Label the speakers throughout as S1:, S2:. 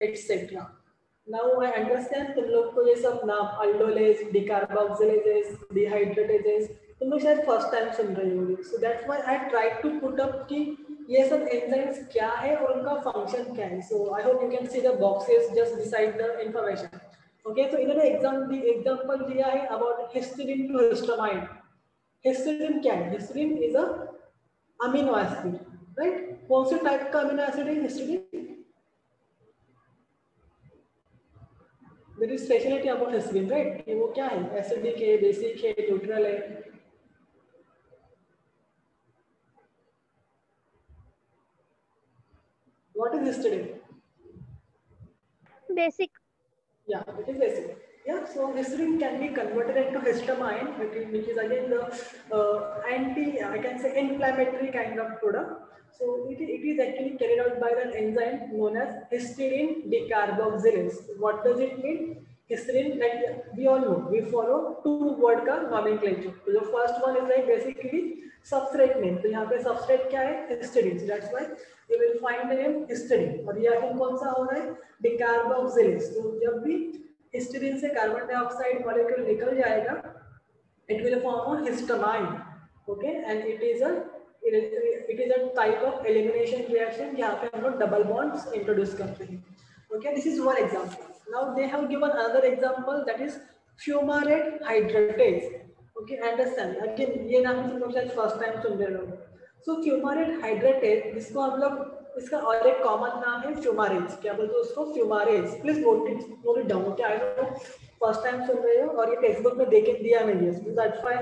S1: etc. Now I understand तुम लोग को ये सब नाम aldolase, decarboxylases, dehydratases तुम लोग शायद फर्स्ट टाइम सुन रहे होंगे. So that's why I tried to put up कि ये सब एंजाइम्स क्या है और उनका फंक्शन क्या है. So I hope you can see the boxes just beside the information. Okay, so इन्होंने एग्जांपल दिया है about histidine to histamine. Histidine क्या है? Histidine is a amino acid, right? कौन से टाइप का अमीनो एसिड है histidine? There is speciality about histidine, right? ये वो क्या है? एसिडिक है, बेसिक है, न्यूट्रल है. What is histidine?
S2: Basic.
S1: Yeah, it is basic. Yeah, so histidine can be converted into histamine, which is again the I can say inflammatory kind of product. So it is actually carried out by an enzyme known as histidine decarboxylase. What does it mean? Histidine, like we all know, we follow two word का nomenclature. So the first one is like basically substrate name. तो यहाँ पे substrate क्या है? Histidine. So that's why you will find the name histidine. और ये आखिर कौन सा हो रहा है? Decarboxylase. तो जब भी histidine से कार्बन डाइऑक्साइड मॉलिक्यूल निकल जाएगा, it will form a histamine. Okay, and it is a type of elimination reaction जहाँ पे हम लोग double bonds introduce करते हैं. Okay, this is one example. Now they have given another example, that is fumarate hydratase. Okay, understand. Again, ये नाम तुम लोग शायद first time सुन रहे हो. So fumarate hydratase, जिसको हम लोग इसका और एक कॉमन नाम है फ्यूमारेज. क्या बोलते हैं उसको? Fumarase. Please note it down. क्या आई नो फर्स्ट टाइम सुन रहे हो और ये टेक्स्ट बुक में देख दिया नहीं है. सो दैट्स व्हाई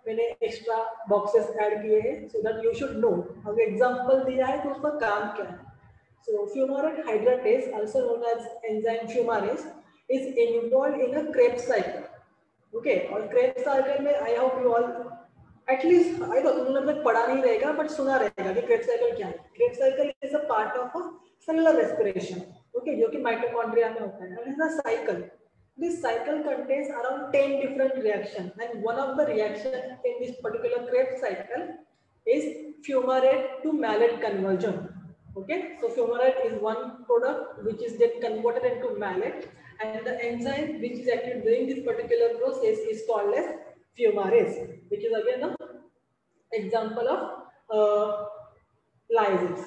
S1: मैंने एक्स्ट्रा बॉक्सेस ऐड किए हैं, so that you should know. अगर एग्जांपल दिया है तो उसका काम क्या है. So fumarate hydratase, also known as enzyme fumarase, is involved in a Krebs cycle. Okay, और Krebs cycle में I hope you all at least I know तुम लोग पढ़ा नहीं रहेगा but सुना रहेगा कि Krebs cycle क्या है. Krebs cycle is a part of a cellular respiration. Okay, जो कि माइटोकॉन्ड्रिया में होता है. And it's a cycle. This cycle contains around 10 different reactions, and one of the reactions in this particular Krebs cycle is fumarate to malate conversion. Okay, so fumarate is one product which is then converted into malate, and the enzyme which is actually doing this particular process is called as fumarase, which is again an example of lysis.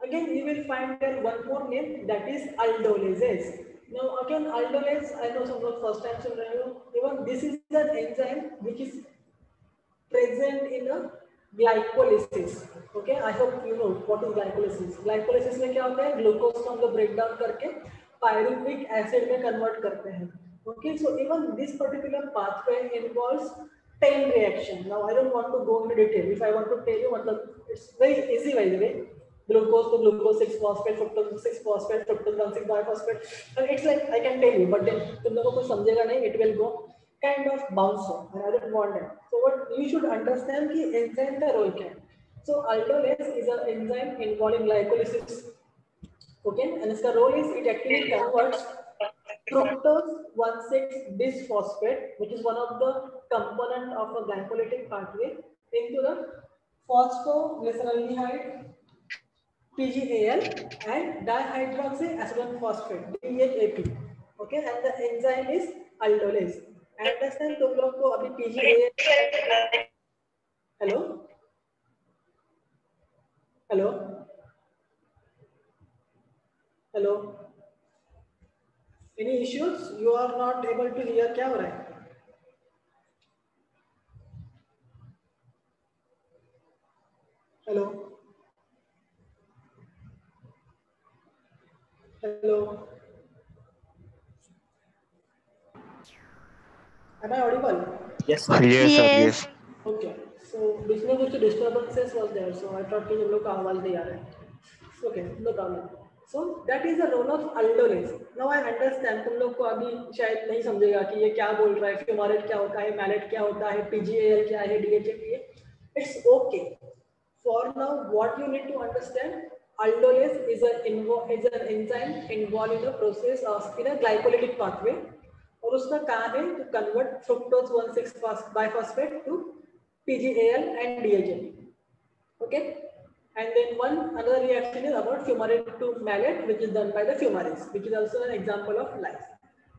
S1: Again, you will find there one more name, that is aldolases. Now again, aldolase, I know some of first time सुन रहे हो. Even this is an enzyme which is present in a glycolysis. Okay, I hope you know what is glycolysis. Glycolysis में क्या होता है? Glucose को हम लोग break down करके पायरुविक एसिड में कन्वर्ट करते हैं. Okay, so even this particular pathway involves 10 reactions. Now I don't want to go into detail. If I want to tell you, मतलब it's very easy by the way. Glucose to glucose 6-phosphate, fructose 6-phosphate, fructose 1,6-biphosphate. And it's like I can tell you, but then तुम लोगों को समझेगा नहीं. It will go kind of bounce on, and I don't want that. So what you should understand कि enzyme का role क्या है. So aldolase is an enzyme involved in glycolysis. Okay, and its role is it actually converts fructose 1,6-bisphosphate, which is one of the component of a glycolytic pathway, into the phosphoglyceraldehyde PGAL and dihydroxyacetone phosphate DHAP. Okay, and the enzyme is aldolase. Understand तुम लोग को अभी PGAL. Hello, hello, hello. Any issues? You are not able to hear. क्या हो रहा है? Hello, hello. Am I audible?
S3: Yes, sir. Yes, sir. Yes.
S1: Okay. So बीच में कुछ disturbances was there, so I thought कि तुम लोग का आवाज नहीं आ रहा है. Okay, no problem. So that is the role of aldolase. Now I understand तुम लोग को अभी शायद नहीं समझेगा कि ये क्या बोल रहा है, fumarate क्या होता है, malate क्या होता है, PGAL क्या है, DHAP है. It's okay. For now, what you need to understand, aldolase is an enzyme involved in the process of in a glycolytic pathway. और उसका काम है to convert fructose 1,6-biphosphate to PGAL and DHAP. Okay. And then another reaction is about fumarate to malate, which is done by the fumarase, which is also an example of lyase.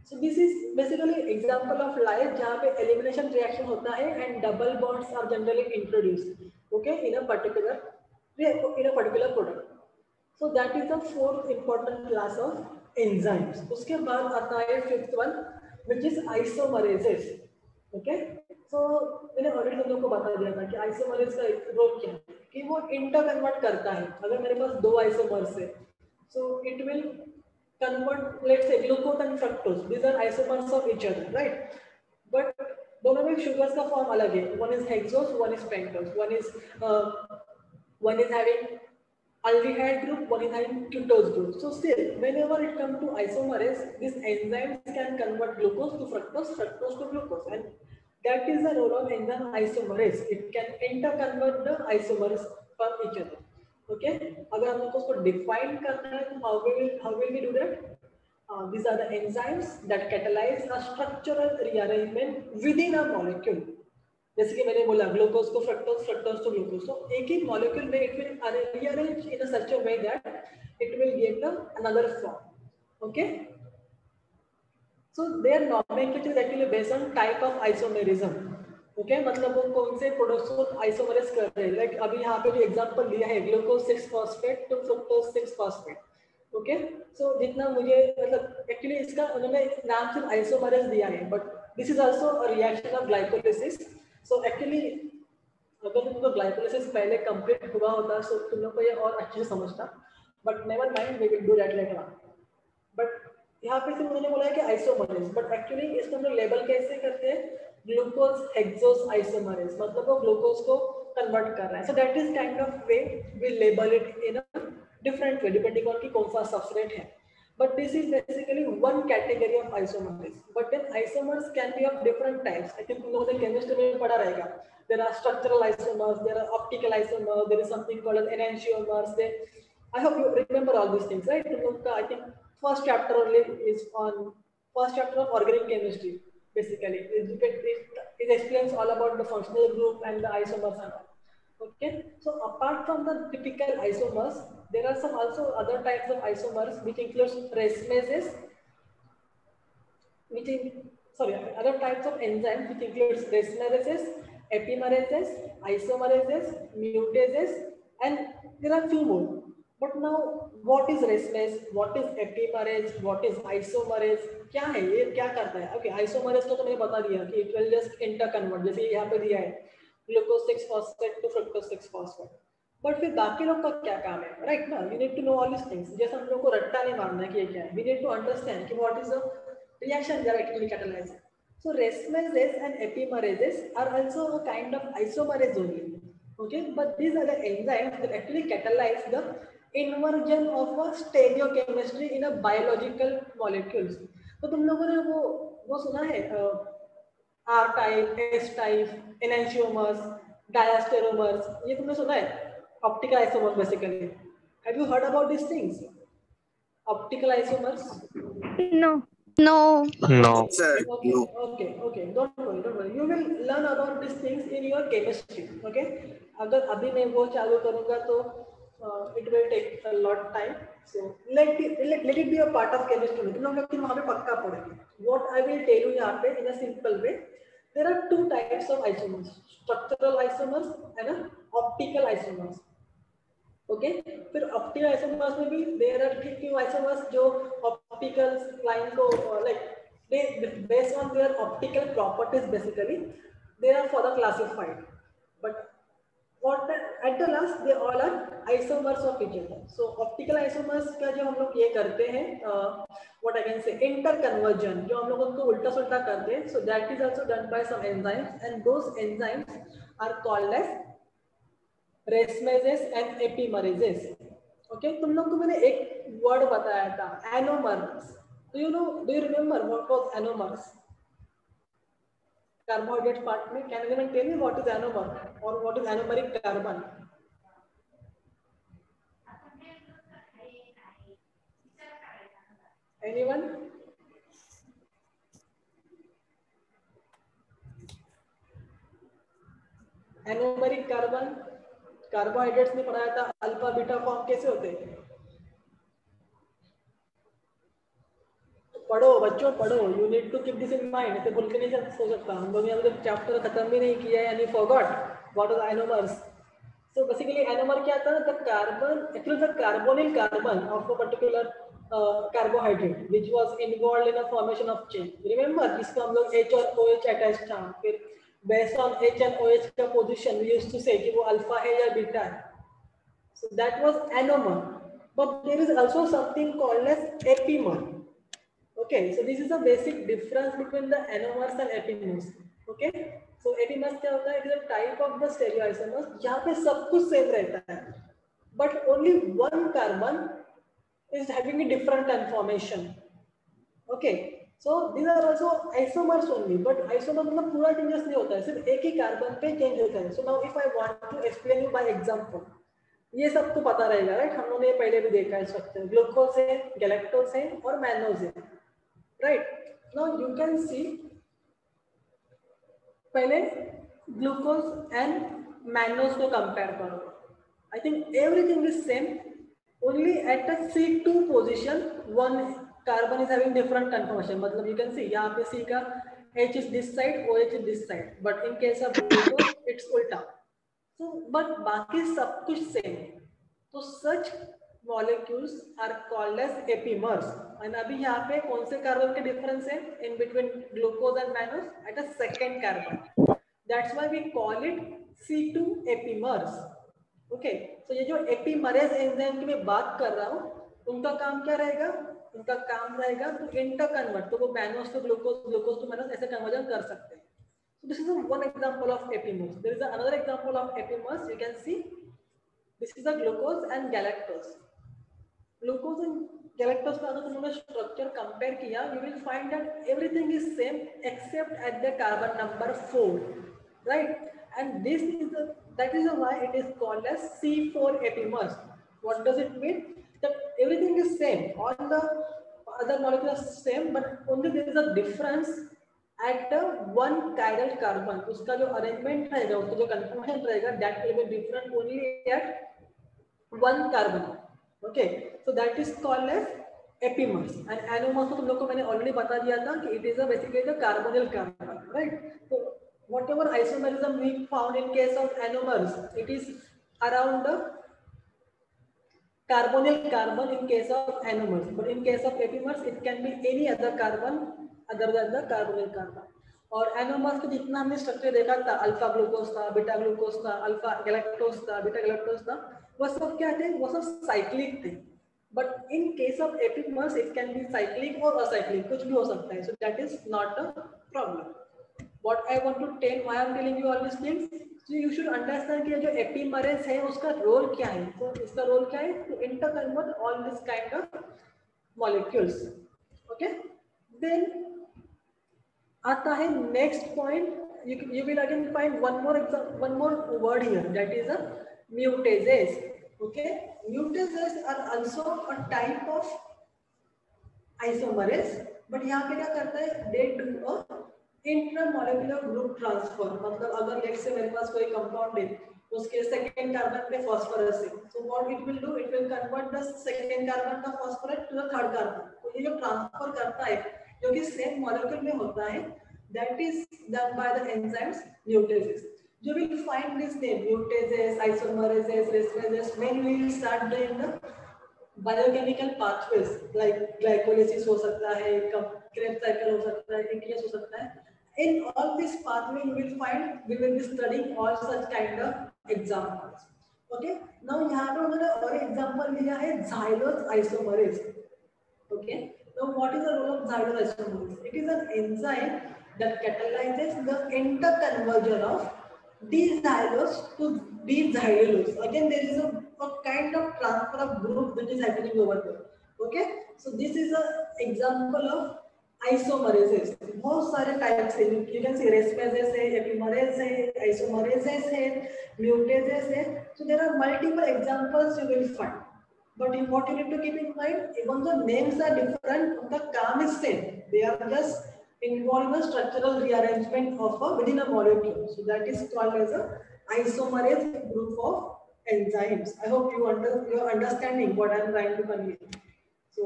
S1: So this is basically example of lyase जहाँ पे elimination reaction होता है and double bonds are generally introduced, okay, in a particular product. So that is the fourth important class of enzymes. उसके बाद आता है fifth one, which is isomerases. Okay, so मैंने already तुम लोग को बता दिया था कि आइसोमरेज का रोल क्या है, कि वो इंटर कन्वर्ट करता है. अगर मेरे पास दो आइसोमर्स है, so it will convert, let's say, glucose and fructose. These are isomers of each other, right? But दोनों में sugars का फॉर्म अलग है. One is hexose, one is pentose. One is having aldehyde group, one is having ketose group. So still, whenever it comes to isomerase, these enzymes can convert glucose to fructose, fructose to glucose, and that is the role of enzyme isomerase. It can interconvert the isomers from each other. Okay, अगर हम लोग को उसको define करना है, तो how will we do that? These are the enzymes that catalyze a structural rearrangement within a molecule. जैसे कि मैंने बोला ग्लूकोज को फ्रक्टोज, फ्रक्टोज टू ग्लूकोज, तो एक ही मॉलिक्यूल में it will rearrange in a such a way that it will give the another form. Okay, so their nomenclature is actually based on type of isomerism. Okay, मतलब वो कौन से products को isomerase कर रहे हैं. लाइक अभी यहाँ पे जो एग्जांपल दिया है glucose 6 phosphate to fructose 6 phosphate. Okay, so जितना मुझे मतलब एक्चुअली इसका उन्होंने नाम सिर्फ आइसोमरेज दिया है, but this is also a reaction of glycolysis. So actually अगर तुमको ग्लाइकोलिसिस पहले कंप्लीट हुआ होता तो तुम लोग को ये और अच्छे से समझता, but never mind, we will do that later on. But यहाँ पे सिर्फ उन्होंने बोला है कि आइसोमरेज, बट एक्चुअली इसको हम लोग लेबल कैसे करते हैं, ग्लूकोज हेक्सोज आइसोमरेज, मतलब वो ग्लूकोज को कन्वर्ट कर रहा है. So that is kind of way we label it in a different way depending on कि कौन सा सबस्ट्रेट है. But this is basically one category of isomers. But then isomers can be of different types. I think तुम लोगों ने chemistry में पढ़ा रहेगा. There are structural isomers, there are optical isomers, there is something called as enantiomers. I hope you remember all these things, right? तुम लोग का I think first chapter only is on first chapter of organic chemistry. Basically, it explains all about the functional group and the isomers and all. Okay, so apart from the typical isomers, there are some also other types of isomers which includes racemases, other types of enzymes which includes racemases, epimerases, isomerases, mutases, and there are few more. But now, what is racemase? What is epimerase? What is isomerase? क्या है ये, क्या करता है? Okay, isomerase को तो मैंने बता दिया कि it will just interconvert, जैसे यहाँ पे दिया है glucose 6 phosphate to fructose 6 phosphate. But फिर बाकी लोग का क्या काम है, राइट ना? We need to know all this things. जैसे हम लोग को रट्टा नहीं मारना है कि ये क्या है, वी नीड टू अंडरस्टैंड कि what is the reaction they are actually catalyzing. So racemases and epimerases are also a kind of isomerase only. Okay, but these are the enzymes that actually catalyze the inversion of a stereochemistry in a biological molecules. तो तुम लोगों ने वो सुना है R type, S type, enantiomers, diastereomers, ये तुमने सुना है? Optical isomers basically. Have you heard about these things? Optical isomers?
S2: No. No.
S3: No.
S4: Sir,
S1: Okay,
S4: no.
S1: okay. Don't worry. You will learn about these things in your chemistry. Okay. अगर अभी मैं वो चालू करूँगा तो it will take a lot of time. So let it be a part of chemistry. तुम लोग फिर वहाँ पे पक्का पढ़ेंगे. What I will tell you यहाँ पे in a simple way. There are two types of isomers: structural isomers and optical isomers. Okay, फिर optical isomers में भी there are few isomers जो optical line को like they based on their optical properties basically they are further classified. But what at the last they all are isomers of each other. So optical isomers का जो हम लोग ये करते हैं what I can say interconversion, जो हम लोग उनको उल्टा सुल्टा करते हैं, so that is also done by some enzymes and those enzymes are called as racemases and epimerases. Okay, तुम लोग को मैंने एक वर्ड बताया था anomers. Do you remember what was anomers? Carbohydrate part में, can anyone tell me what is anomer or what is anomeric carbon? Anyone? Anomeric carbon, carbohydrates में पढ़ाया था अल्फा बीटा फॉर्म कैसे होते हैं। पढ़ो बच्चों पढ़ो, you need to keep this in mind, ऐसे भूल के नहीं हो सकता। हम लोग यहाँ चैप्टर खत्म भी नहीं किया है, यानी forgot what is isomers. So basically isomer क्या था, the carbon actually the carbonyl carbon of a particular carbohydrate which was involved in the formation of chain. Remember जिसको हम लोग H और OH अटैच था, फिर based on H and OH का position we used to say कि वो alpha है या बीटा है. So that was anomer. But there is also something called as epimer. Okay, so this is the basic difference between the anomers and epimers. Okay, so epimers क्या होता है, it is a type of the stereoisomers जहाँ पे सब कुछ same रहता है, but only one carbon is having a different conformation. Okay, so these are also isomers only, but isomer मतलब पूरा changes नहीं होता है, सिर्फ एक ही कार्बन पे चेंज होता है. So now if I want to explain you by example, ये सबको पता रहेगा, राइट? हम लोगों ने पहले भी देखा है स्ट्रक्चर, ग्लूकोज है, गैलेक्टोज है और मैनोज है, right? Now you can see पहले ग्लूकोज एंड मैनोज को कंपेयर करो. I think everything is same. Only at the C2 position, one carbon is having different conformation. मतलब you can see यहाँ पे C का H is this side, OH is this side. But in case of glucose, it's उल्टा. So, but बाकी सब कुछ same. तो such molecules are called as epimers. And अभी यहाँ पे कौन से कार्बन के difference है in between glucose and mannose? At the second carbon. That's why we call it C2 epimers. Okay, तो ये जो एपीमरेज एंजाइम की मैं बात कर रहा हूँ, उनका काम क्या रहेगा? उनका काम रहेगा टू इंटर कन्वर्ट, तो वो mannose to glucose, glucose to mannose ऐसे कन्वर्जन कर सकते हैं. So this is one example of epimers. There is another example of epimers. You can see this is the glucose and galactose. Glucose and galactose का अगर तुमने structure compare किया, you will find that everything is same except at the carbon number 4, right? And this is that is why it is called as C4 epimers. What does it mean? That everything is same, all the other molecules are same, but only there is a difference at the one chiral carbon. उसका जो arrangement रहेगा, उसका जो conformation रहेगा, that will be different only at one carbon. Okay, so that is called as epimers. And anomers तो तुम लोग को मैंने already बता दिया था कि it is a basically the carbonyl carbon, right? So whatever isomerism we found in case of anomers, it is around the carbonyl carbon in case of anomers, but in case of epimers it can be any other carbon other than the carbonyl carbon. और anomers के जितना हमने structure देखा था, alpha glucose था, beta glucose था, alpha galactose था, beta galactose था, वो सब क्या थे? वो सब साइक्लिक थे. But in case of epimers it can be cyclic और असाइक्लिक, कुछ भी हो सकता है. So that is not a problem. What I want to tell, why I am telling you all these things, so you should understand कि जो एपीमरेज है उसका रोल क्या है. तो इसका रोल क्या है? To interconvert all this kind of molecules. Okay, then आता है next point. You will again find one more word here, that is a mutases. Okay, mutases are also a type of isomerase, but यहाँ पे क्या करता है? They do a intramolecular group transfer. मतलब अगर let's say मेरे पास कोई compound है, उसके सेकंड कार्बन पे फास्फोरस है, so what it will do, it will convert the second carbon का फास्फोरेट टू द थर्ड कार्बन. तो ये जो ट्रांसफर करता है, जो कि सेम मॉलिक्यूल में होता है, that is done by the enzymes mutases. You will find this name mutases, isomerases, resverases when we start doing the biochemical pathways like glycolysis हो सकता है, Krebs cycle हो सकता है, ATS हो सकता है. In all this pathway you will find we will be studying all such kind of examples. Okay, now यहाँ पे उन्होंने और एग्जांपल लिया है xylose isomerase. Okay, now what is the role of xylose isomerase? It is an enzyme that catalyzes the interconversion of D-xylose to D-xylulose. Again, there is a kind of transfer of group which is happening over there. Okay, so this is an example of isomerases. बहुत सारे types हैं. You can see resverases है, epimerases है, isomerases है, mutases है. So there are multiple examples you will find. But what you need to keep in mind, even though names are different, the काम is same. They are just involve a structural rearrangement of within a molecule. So that is called as a isomerase group of enzymes. I hope you're understanding what I'm trying to convey. So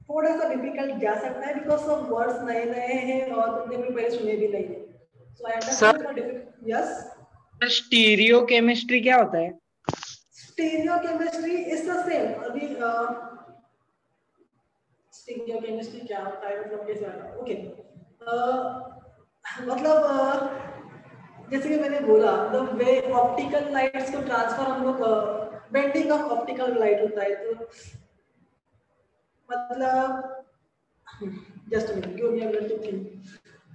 S1: थोड़ा सा difficult जा सकता है because सब words नए नए हैं और तुमने भी पहले सुने भी नहीं है. सो आई अंडरस्टैंड थोड़ा डिफिकल्ट. यस,
S4: स्टीरियो केमिस्ट्री क्या होता है?
S1: Stereo chemistry is the same. अभी स्टीरियो केमिस्ट्री क्या होता है मतलब कैसे आता है? ओके, मतलब जैसे कि मैंने बोला द वे ऑप्टिकल लाइट्स को ट्रांसफर हम लोग बेंडिंग ऑफ ऑप्टिकल लाइट होता है. तो मतलब just a minute, give me a minute to think.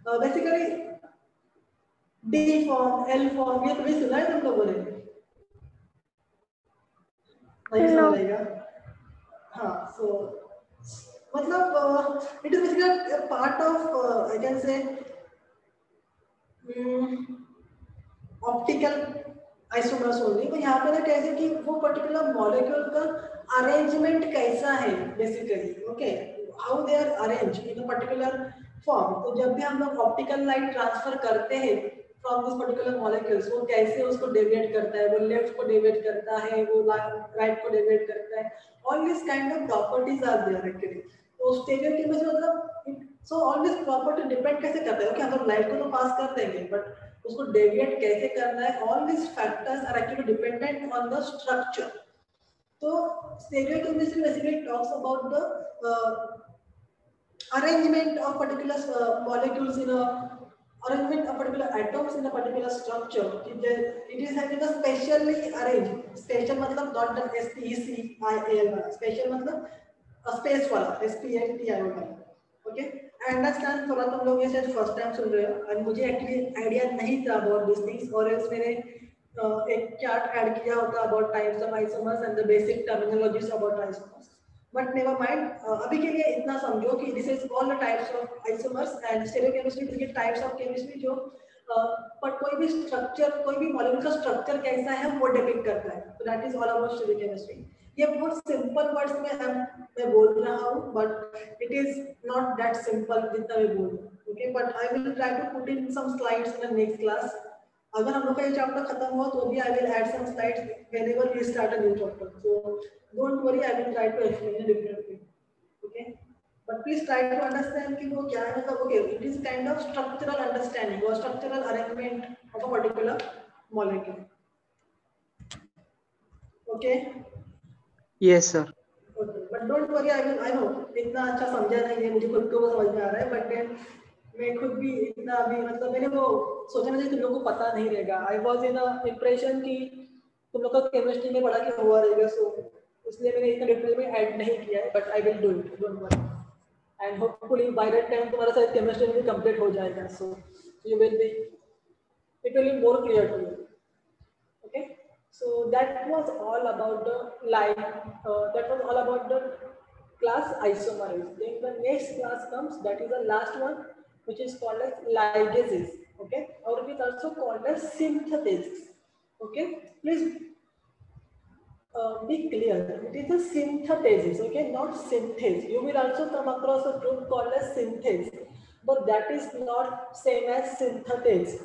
S1: Basically D form, L form, ये तो भी सुना है तुम लोगों ने? नहीं सुना रहेगा. हाँ, सो मतलब it is basically part of I can say optical isomers only. तो यहाँ पे ना कैसे कि वो पर्टिकुलर मॉलिक्यूल का अरेंजमेंट कैसा है basically. Okay, how they are arrange in a particular form. तो जब भी हम लोग ऑप्टिकल लाइट ट्रांसफर करते हैं फ्रॉम दिस पर्टिकुलर मॉलिक्यूल्स, वो कैसे उसको डेविएट करता है, वो लेफ्ट को डेविएट करता है, वो राइट को डेविएट करता है. All this kind of properties are there actually. तो स्टीरियो केमिस्ट्री मतलब so all this property depend कैसे करता है. ओके, हम लोग लाइट को तो पास कर देंगे बट उसको डेविएट कैसे करना है, all this factors are actually dependent on the structure. तो stereo chemistry basically talks about the arrangement of particular molecules in a arrangement of particular atoms in a particular structure. It is having a specially arranged. Special मतलब not the SPECIAL वाला. Special मतलब space वाला, SPLTI वाला. Okay, I understand. थोड़ा तुम लोग ये शायद first time सुन रहे हो और मुझे actually idea नहीं था about these things. और else मैंने एक चार्ट ऐड किया होता about types of isomers and the basic terminologies about isomers. But never mind. अभी के लिए इतना समझो कि this is all the types of isomers and stereochemistry is types of chemistry जो पर कोई भी स्ट्रक्चर, कोई भी मॉलिक्यूल का स्ट्रक्चर कैसा है वो डिपिक्ट करता है. तो that is all about stereochemistry. ये बहुत सिंपल वर्ड्स में मैं बोल रहा हूँ but it is not that simple जितना मैं बोल रहा हूँ. Okay, but I will try to put in some slides in the next class. अगर हम लोग का ये चैप्टर खत्म हुआ तो भी I will add some slides whenever we start a new chapter. So don't worry, I will try to explain in different way. Okay, but please try to understand कि वो क्या है. मतलब okay, it is kind of structural understanding or structural arrangement of a particular molecule. Okay,
S4: yes sir.
S1: okay, but don't worry, I know इतना अच्छा समझा नहीं है, मुझे खुद को वो समझ में आ रहा है बट then मैं खुद भी इतना अभी मतलब मैंने वो सोचा नहीं तुम लोगों को पता नहीं रहेगा. I was in a impression कि तुम लोग का केमिस्ट्री में पढ़ा कि हुआ रहेगा, सो इसलिए मैंने इतना डिटेल में ऐड नहीं किया है. But I will do it, don't worry. And hopefully by that time तुम्हारा शायद chemistry भी complete हो जाएगा. So you will be, it will be more clear to you. Okay, so that was all about the that was all about the class isomerism. Then the next class comes, that is the last one, which is called as ligases. Okay, or it is also called as synthetases. Okay, please be clear, it is a synthetases, okay, not synthase. You will also come across a group called as synthase, but that is not same as synthetases.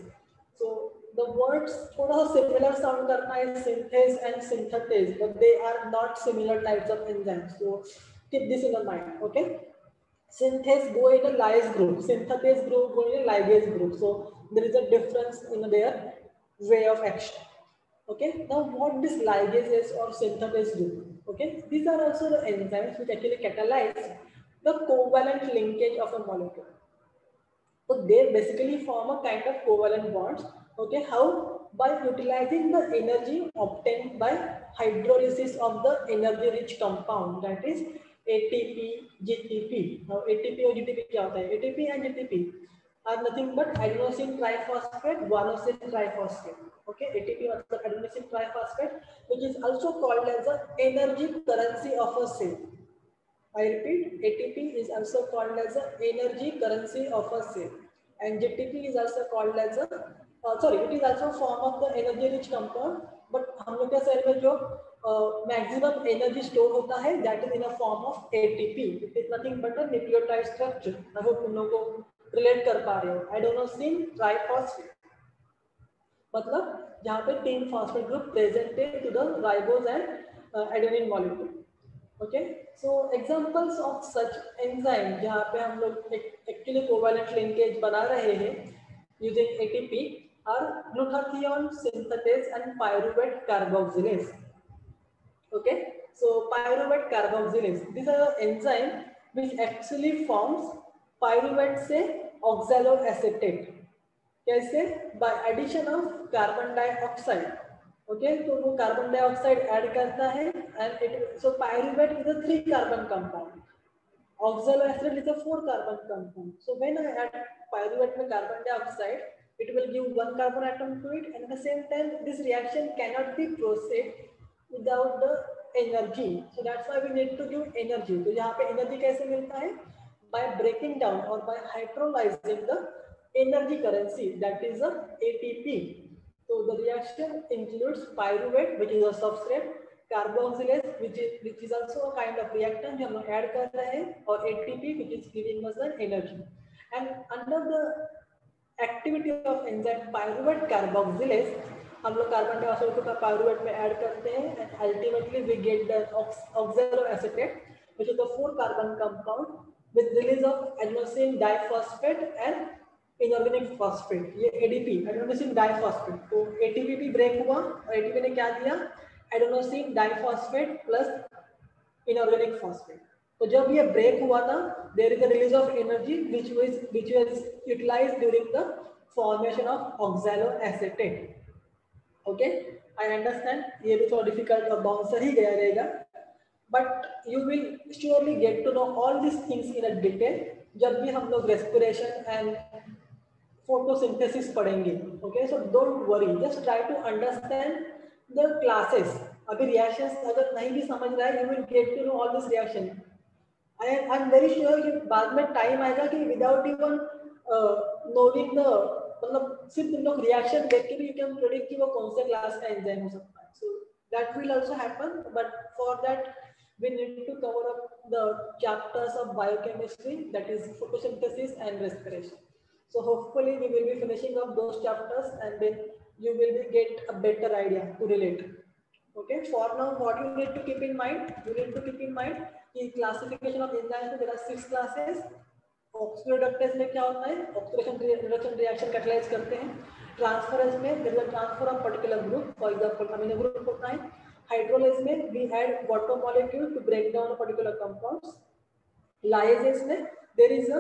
S1: So the words थोड़ा सा similar sound करता है, synthase and synthetase, but they are not similar types of enzymes. So keep this in mind. Okay, synthase go in a lyase group, synthetase group go in a ligase group. So there is a difference in their way of action. Okay, now what this ligases or synthetase do? Okay, these are also the enzymes which actually catalyze the covalent linkage of a molecule. So they basically form a kind of covalent bonds. Okay, how? By utilizing the energy obtained by hydrolysis of the energy rich compound, that is ATP, GTP. Now ATP और GTP क्या होता है? ATP and GTP are nothing but adenosine triphosphate, guanosine triphosphate. Okay, ATP मतलब adenosine triphosphate, which is also called as the energy currency of a cell. I repeat, ATP is also called as the energy currency of a cell, and GTP is also called as a it is also a form of the energy rich compound. But हम लोग के cell में जो maximum energy store होता है, that is in a form of ATP. It is nothing but a nucleotide structure. I hope तुम लोग को relate कर पा रहे हो. Adenosine triphosphate. मतलब जहाँ पे 3 phosphate group presented to the ribose and adenine molecule. Okay, so examples of such enzyme जहाँ पे हम लोग एक्चुअली कोवैलेंट लिंकेज बना रहे हैं using ATP or glutathione synthases and pyruvate carboxylase. Okay, so pyruvate carboxylase, these are the enzyme which actually forms pyruvate से oxaloacetate. कैसे? By addition of carbon dioxide. Okay, तो वो carbon dioxide add करता है and it, so pyruvate is a 3 carbon compound. Oxaloacetate is a 4 carbon compound. So when I add pyruvate with carbon dioxide, it will give 1 carbon atom to it, and at the same time this reaction cannot be proceed without the energy. So that's why we need to give energy. तो यहाँ पे energy कैसे मिलता है? By breaking down or by hydrolyzing the energy currency, that is a ATP. So the reaction includes pyruvate, which is a substrate, carboxylase, which is also a kind of reactant जो हम लोग add कर रहे हैं, और ATP, which is giving us the energy. And under the activity of enzyme pyruvate carboxylase, हम लोग carbon dioxide को पायरुवेट में ऐड करते हैं and ultimately we get the oxaloacetate, which is the 4 carbon compound with release of adenosine diphosphate and inorganic phosphate. ये ADP adenosine diphosphate, तो ATP भी break हुआ और ATP ने क्या दिया? adenosine diphosphate plus inorganic phosphate. तो जब ये ब्रेक हुआ था, there is a release of energy which was utilized during the formation of oxaloacetate. Okay, I understand. ये भी थोड़ा difficult और bouncer ही गया रहेगा, but you will surely get to know all these things in a detail जब भी हम लोग respiration and photosynthesis पढ़ेंगे. Okay, so don't worry, just try to understand the classes. अभी reactions अगर नहीं भी समझ रहा है, you will get to know all this reaction. I'm very sure कि बाद में time आएगा कि without even knowing the मतलब सिर्फ तुम लोग रिएक्शन देख के भी यू कैन प्रेडिक्ट कि वो कौन से क्लास का एंजाइम हो सकता है. So that will also happen, but for that we need to cover up the chapters of biochemistry, that is photosynthesis and respiration. So hopefully we will be finishing up those chapters and then you will get a better idea to relate. Okay, for now what you need to keep in mind, you need to keep in mind कि classification of enzymes, there are 6 classes. Oxidative में क्या होता है? Oxidation reduction reaction catalyse करते हैं. Transference में there is a transfer of particular group, for example amino group होता है. हाइड्रोलाइज में we add water molecule to break down particular compounds. Lyases में there is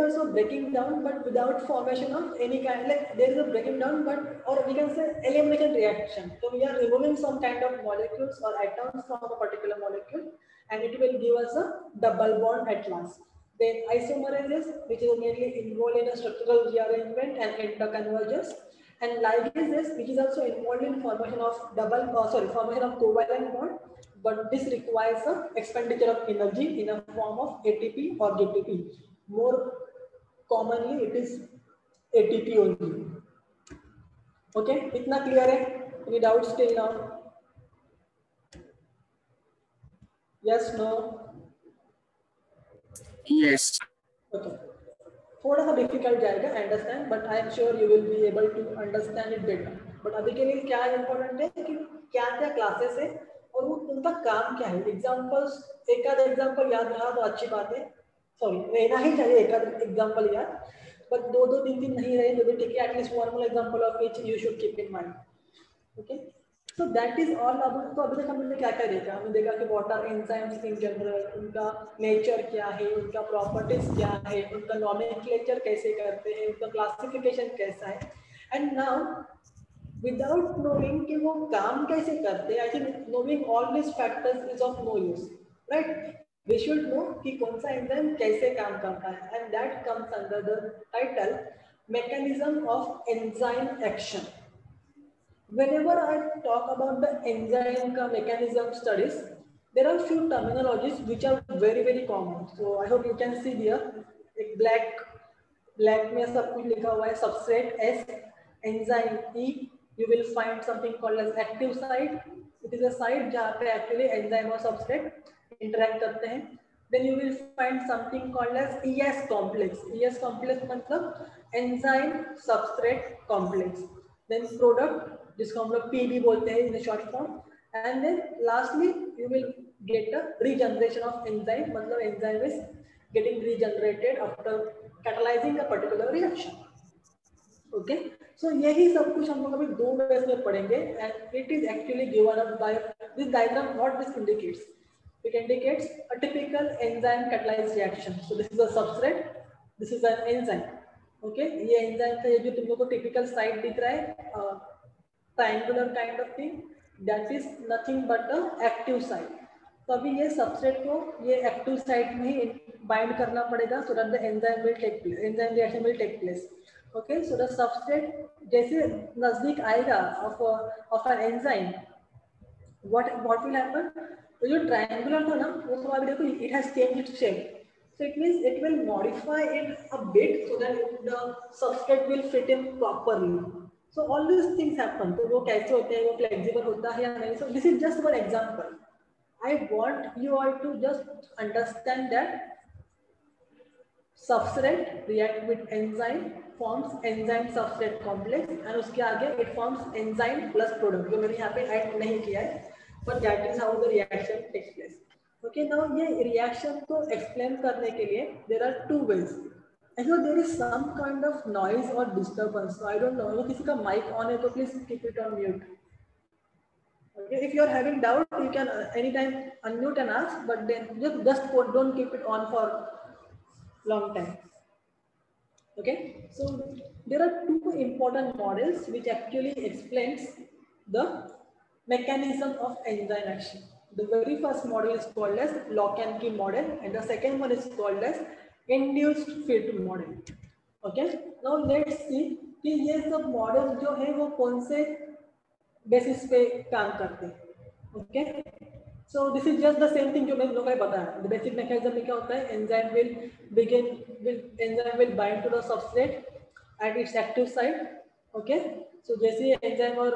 S1: also breaking down but without formation of any kind, like there is a breaking down but, or we can say elimination reaction. So we are removing some kind of molecules or atoms from a particular molecule and it will give us a double bond at last. Then isomerases, which is mainly involved in a structural rearrangement and interconvergence, and ligases, which is also involved in formation of formation of covalent bond, but this requires a expenditure of energy in a form of ATP or GTP. More commonly, it is ATP only. Okay, itna clear hai? Any doubts till now? Yes, no?
S3: Yes.
S1: Okay. थोड़ा सा difficult जाएगा, understand, but I am sure you will be able to understand it better. But अभी के लिए क्या important है कि क्या क्या क्लासेस है और वो उनका काम क्या है. एग्जांपल्स, एक आध एग्जांपल याद रहा तो अच्छी बात है, सॉरी रहना ही चाहिए एक आध एग्जांपल याद, बट 2-2 3-3 नहीं रहे तो भी ठीक है, at least one example of which you should keep in mind. Okay, so that is all. तो अभी तक हमने क्या क्या देखा? हमने देखा कि what are enzymes in general, उनका नेचर क्या है, उनका प्रॉपर्टीज क्या है, उनका नॉमेनक्लेचर कैसे करते हैं, उनका क्लासिफिकेशन कैसा है. एंड नाउ विदाउट नोइंग कि वो काम कैसे करते हैं, I think knowing all this factors is of no use, right? We should know कि कौन सा एंजाइम कैसे काम करता है, and that comes under the title mechanism of enzyme action. Whenever I talk about the enzyme mechanism studies, there are few terminologies which are very common. So I hope you can see here, black में सब कुछ लिखा हुआ है. Substrate S, enzyme E. You will find something called as active site. It is a site जहाँ पे actually enzyme और substrate interact करते हैं. Then you will find something called as ES complex. ES complex मतलब enzyme substrate complex. then product जिसको हम लोग PB बोलते हैं in a short form, and then lastly you will get a regeneration of enzyme, मतलब enzyme is getting regenerated after catalyzing a particular reaction. Okay so यही सब कुछ हम लोग अभी दो वेज में पढ़ेंगे and it is actually given up by this diagram. What this indicates? It indicates a typical enzyme catalysed reaction. So this is a substrate, this is an enzyme. Okay ये एंजाइम का ये जो तुम लोग को typical site दिख रहा है triangular kind of thing, that is nothing but a active site. तो अभी ये सबस्ट्रेट को ये एक्टिव साइट में ही बाइंड करना पड़ेगा so that the enzyme will take place, enzyme reaction will take place. Okay, so the substrate जैसे नजदीक आएगा of an enzyme, what will happen? तो जो triangular था ना वो तो अभी देखो it has changed its shape, so it means it will modify it a bit so that the substrate will fit in properly. So all these things happen. तो वो कैसे होते हैं, वो flexible होता है या नहीं. So this is just one example. I want you all to just understand that substrate react with enzyme forms enzyme substrate complex and उसके आगे it forms enzyme plus product, जो मैंने यहाँ पे ऐड नहीं किया है, but that is how the reaction takes place. Okay, now ये reaction को explain करने के लिए there are two ways. And so there is some kind of noise or disturbance. So I don't know, अगर किसी का mic on है तो please keep it on mute. Okay, if you are having doubt you can anytime unmute and ask, but then just don't keep it on for long time. Okay, so there are two important models which actually explains the mechanism of enzyme action. The very first model is called as lock and key model and the second one is called as induced fit model. Okay, now let's see कि ये सब model जो है वो कौन से basis पे काम करते हैं. Okay, so this is just the same thing जो मैंने लोगों को बताया. The basic mechanism में क्या होता है, enzyme will bind to the substrate at its active site. Okay, so जैसे ही enzyme और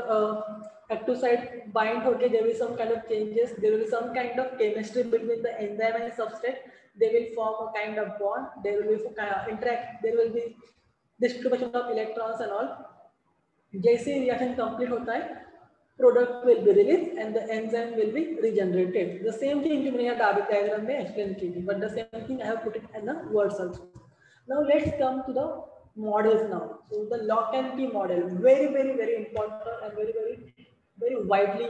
S1: active site bind होके there will be some kind of changes, there will be some kind of chemistry between the enzyme and substrate. They will form a kind of bond, there will be interact, there will be distribution of electrons and all. जैसे reaction complete होता है product will be released and the enzyme will be regenerated. The same thing जो मैंने यहाँ diagram में explain की थी, but the same thing I have put it in the words also. Now let's come to the models now. So the lock and key model, very important and very widely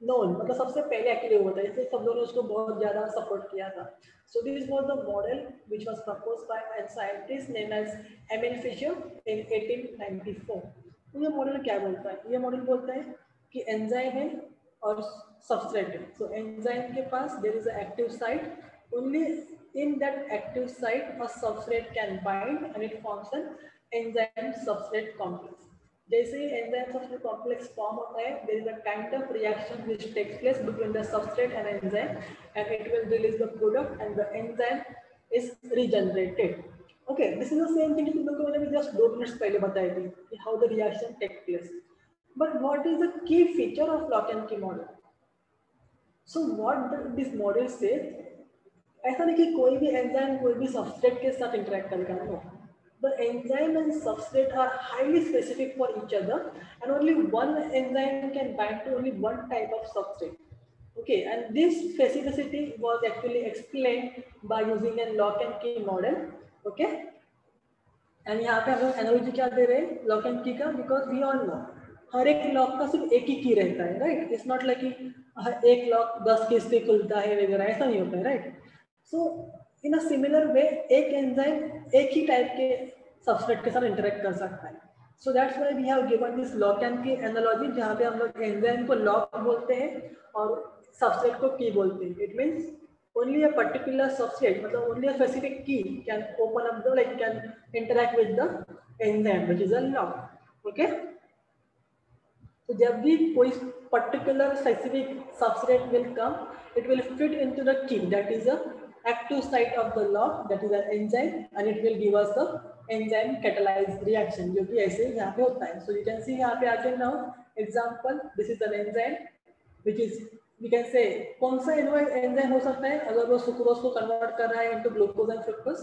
S1: known. मतलब सबसे पहले actually होता है, इसलिए सब लोगों ने उसको बहुत ज़्यादा सपोर्ट किया था. So this was the model which was proposed by a scientist named as Emil Fischer in 1894. तो ये मॉडल क्या बोलता है? ये मॉडल बोलता है कि एंजाइम है और सबस्ट्रेट है. सो एंजाइम के पास there is a active site, only in that active site a substrate can bind and it forms an enzyme substrate complex. जैसे ही एंजाइम सबस्ट्रेट कॉम्प्लेक्स फॉर्म होता है there is a kind of reaction which takes place between the substrate and enzyme and it will release the product and the enzyme is regenerated. Okay, this is the same thing तुम लोगों को मैंने just 2 minutes पहले बताई थी कि how the reaction takes place. But what is the key feature of lock and key model? So what this model says, ऐसा नहीं कि कोई भी एंजाइम कोई भी सबस्ट्रेट के साथ इंटरेक्ट करेगा. No, the enzyme and substrate are highly specific for each other and only one enzyme can bind to only one type of substrate. Okay, and this specificity was actually explained by using a lock and key model. Okay and यहाँ पे हम लोग analogy क्या दे रहे हैं lock and की का, because we all know हर एक लॉक का सिर्फ एक ही की रहता है, राइट. इट्स नॉट लाइक कि एक लॉक 10 कीज से खुलता है वगैरह, ऐसा नहीं होता है, right. So in a similar way एक एंजाइम एक ही टाइप के सबस्ट्रेट के साथ इंटरेक्ट कर सकता है. So that's why we have given this lock and key analogy, जहाँ पे हम लोग एंजाइम को लॉक बोलते हैं और सबस्ट्रेट को की बोलते हैं. It means only a particular substrate, मतलब only a specific key can open up the, like can interact with the enzyme which is a lock. Okay, तो जब भी कोई particular specific substrate will come, it will fit into the key that is the active site of the lock, that is an enzyme, and it will give us the enzyme catalyzed reaction, जो कि ऐसे यहाँ पे होता है. So you can see यहाँ पे आके now example, this is an enzyme which is we can say कौन सा एंजाइम हो सकता है अगर वो सुक्रोज को कन्वर्ट कर रहा है into glucose and fructose.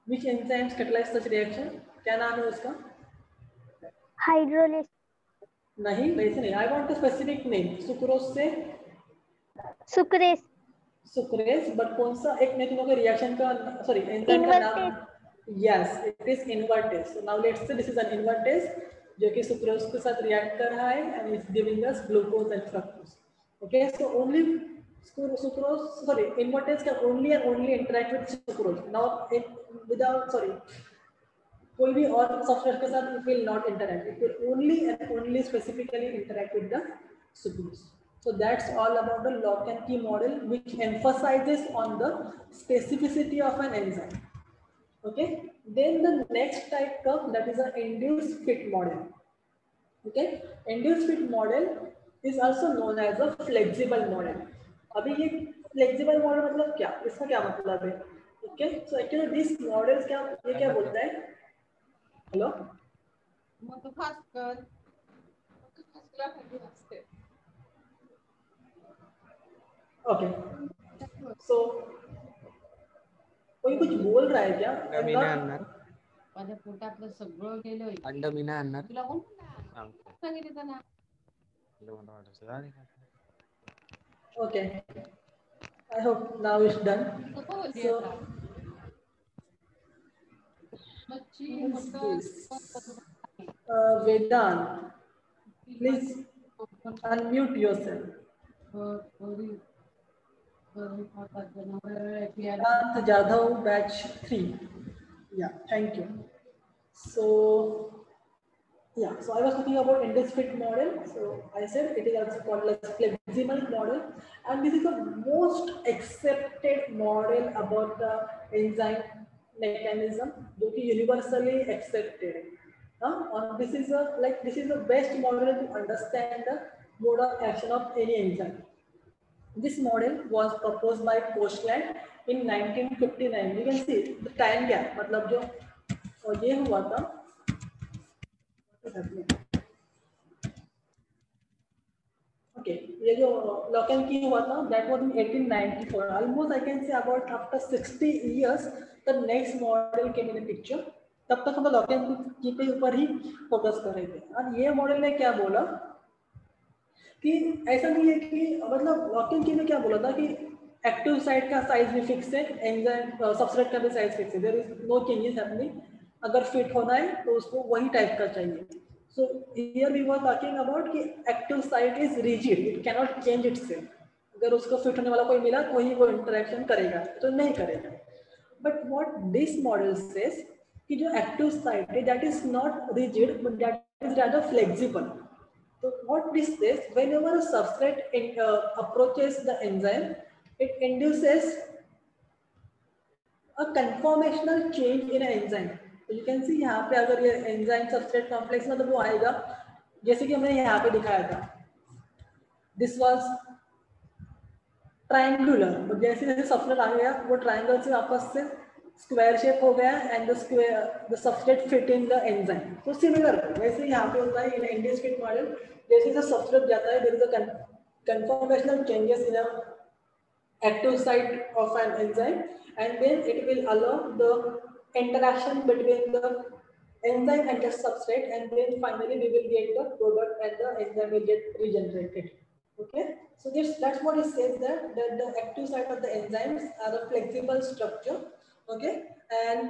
S1: Which enzymes catalyse such reaction, क्या नाम है उसका?
S2: हाइड्रोलिस।
S1: नहीं, वैसे नहीं, I want a specific name. Sucrose से
S2: सुक्रेस।
S1: सुक्रेज, बट कौन सा एक मैं तुम्हें रिएक्शन का, सॉरी एंजाइम का नाम।
S2: Invertase.
S1: Yes, it is invertase. Now let's say this is an invertase जो कि सुक्रोज के साथ रिएक्ट कर रहा है and is giving us glucose and fructose. Okay, so only sucrose, sorry, invertase can only interact with sucrose. Now without, sorry, कोई भी और सब्सट्रेट के साथ it will not interact. It will only and only specifically interact with the sucrose. So that's all about the lock and key model, which emphasizes on the specificity of an enzyme. Okay, then the next type comes, that is an induced fit model. Okay, induced fit model is also known as a flexible model. अभी ये flexible model मतलब क्या, इसका क्या मतलब है? Okay, so actually this model क्या, ये क्या बोलता है? Hello? Okay, so कोई कुछ बोल रहा है क्या?
S5: माझ्या पोटातलं सगळं गेलं. अंड मीना आणणार तुला कोण सांगितलं त्यांना?
S1: Okay, I hope now it's done. So Vedant, please unmute yourself. Vedant Jadhav, batch 3. Yeah, thank you. So yeah, so I was talking about induced fit model. So I said it is also called as flexible model, and this is the most accepted model about the enzyme mechanism, जो कि universally accepted है. And this is the best model to understand the mode of action of any enzyme. This model was proposed by Postland in 1959. You can see the time gap, मतलब जो ये हुआ था, okay, ये जो lock and key हुआ था, that was in 1894. Almost I can say about after 60 years, the next model came in a picture. तब तक हम lock and key के ऊपर ही फोकस कर रहे थे. और ये मॉडल ने क्या बोला कि ऐसा नहीं है कि मतलब लॉक एंड की में क्या बोला था कि एक्टिव साइट का साइज भी फिक्स है, एंजाइम सबस्ट्रेट का भी साइज फिक्स है, there is no changes happening. अगर फिट होना है तो उसको वही टाइप का चाहिए. So here we were talking about कि active site is rigid, it can not change itself. अगर उसको फिट होने वाला कोई मिला तो ही वो इंटरेक्शन करेगा, तो नहीं करेगा. But what this model says कि जो एक्टिव साइट है that is not rigid but that is rather flexible. So what this says, whenever a substrate approaches the enzyme, it induces a conformational change in an enzyme. So you can see यहाँ पे अगर ये enzyme substrate complex में तो वो आएगा जैसे कि हमने यहाँ पे दिखाया था. This was triangular, but जैसे जैसे substrate आ गया वो triangle से वापस से square shape हो गया and the substrate fit in the enzyme. So similar वैसे यहाँ पे होता है in induced fit model. जैसे जैसे substrate जाता है, there is a conformational changes in a active site of an enzyme, and then it will allow the interaction between the enzyme and the substrate, and then finally we will get the product and the enzyme will get regenerated. Okay, so that's what it says there, that the active site of the enzymes are a flexible structure. Okay, and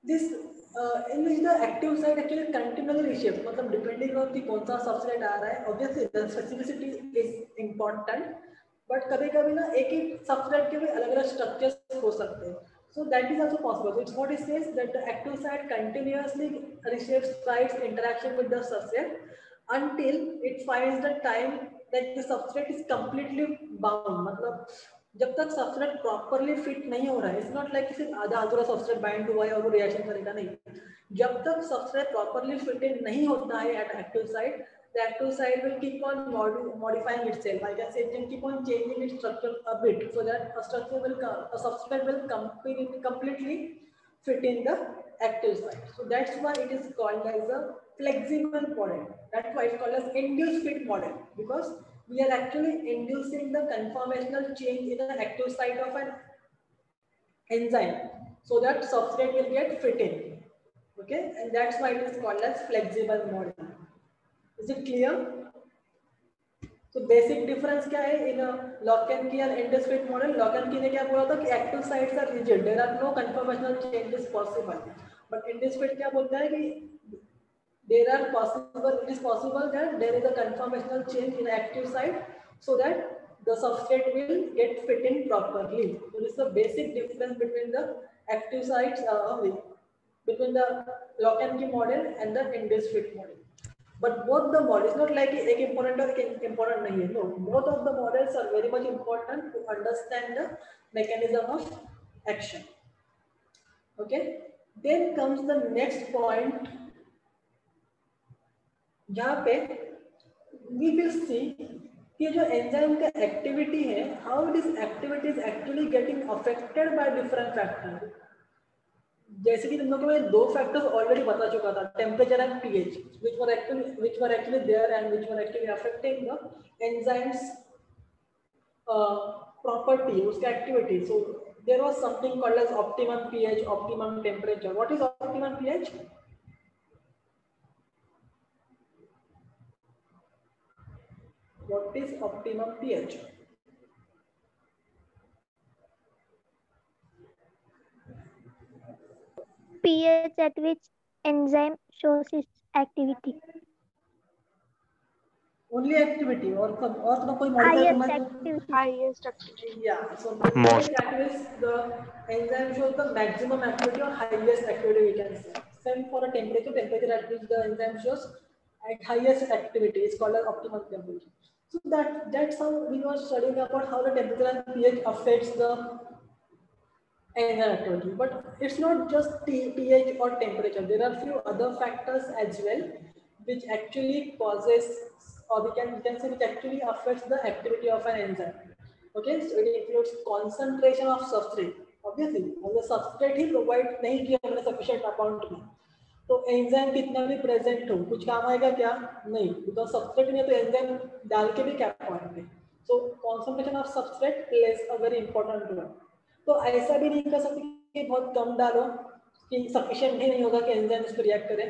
S1: this in which the active site actually continually reshapes, मतलब depending on कि कौन सा substrate आ रहा है. Obviously the specificity is important, but कभी-कभी ना एक ही substrate के भी अलग-अलग structures हो सकते हैं. So that is also possible. So it's what it says, that the active site continuously reshapes sites interaction with the substrate until it finds the time that the substrate is completely bound. मतलब जब तक substrate properly fit नहीं हो रहा है, it's not like सिर्फ आधा अधूरा सबस्ट्रेट बाइंड हुआ है और वो रिएक्शन करेगा, नहीं. जब तक सबस्ट्रेट प्रॉपर्ली फिटेड नहीं होता है at active site, the active site will keep on modifying itself. I can say it can keep on changing its structure a bit, so that a substrate will completely fit in the active site. So that's why it is called as a flexible model. That's why it's called as induced fit model, because we are actually inducing the conformational change in the active site of an enzyme so that substrate will get fit in. Okay, and that's why it is called as flexible model. Is it clear? So basic difference क्या है in a lock and key and end-state model? Lock and key ने क्या बोला था कि active sites are rigid, there are no conformational changes possible. But end-state क्या बोलता है कि there are possible, it is possible that there is a conformational change in active site so that the substrate will get fit in properly. So this is the basic difference between the active sites, between the lock and key model and the end-state model. But both the models, not like एक important और एक important नहीं है. No, both of the models are very much important to understand the mechanism of action. Okay. Then comes the next point. यहाँ पे we will see कि जो enzyme का activity है, how this activity is actually getting affected by different factors. जैसे कि तुम लोगों को मैं दो फैक्टर्स ऑलरेडी बता चुका था, temperature and pH, which were actually there and which were actually affecting the enzymes property, उसका activity. So there was something called as optimum pH, optimum temperature. What is optimum pH? What is optimum pH?
S2: pH at which enzyme shows its activity.
S1: Only activity or तो कोई modifier
S2: Highest activity.
S1: Yeah, so
S3: Most.
S1: that is the enzyme shows the maximum activity or highest activity, we can say. Same for a temperature at which the enzyme shows at highest activity is called as optimal temperature. So that's how we were studying about how the temperature and pH affects the enzyme activity. But it's not just pH or temperature. There are few other factors as well which actually causes, or we can say which actually affects the activity of an enzyme. Okay, so it includes concentration of substrate. Obviously, अगर substrate ही provide नहीं किया हमने sufficient amount में, तो enzyme कितना भी present हो कुछ काम आएगा क्या? नहीं, बिकॉज सबस्ट्रेट नहीं है तो एंजाइम डाल के भी क्या पॉइंट है. So concentration of substrate plays a very important role. तो ऐसा भी नहीं कर सकते कि बहुत कम डालो कि सफिशिएंट ही नहीं होगा कि एंजाइम उसको रिएक्ट करे,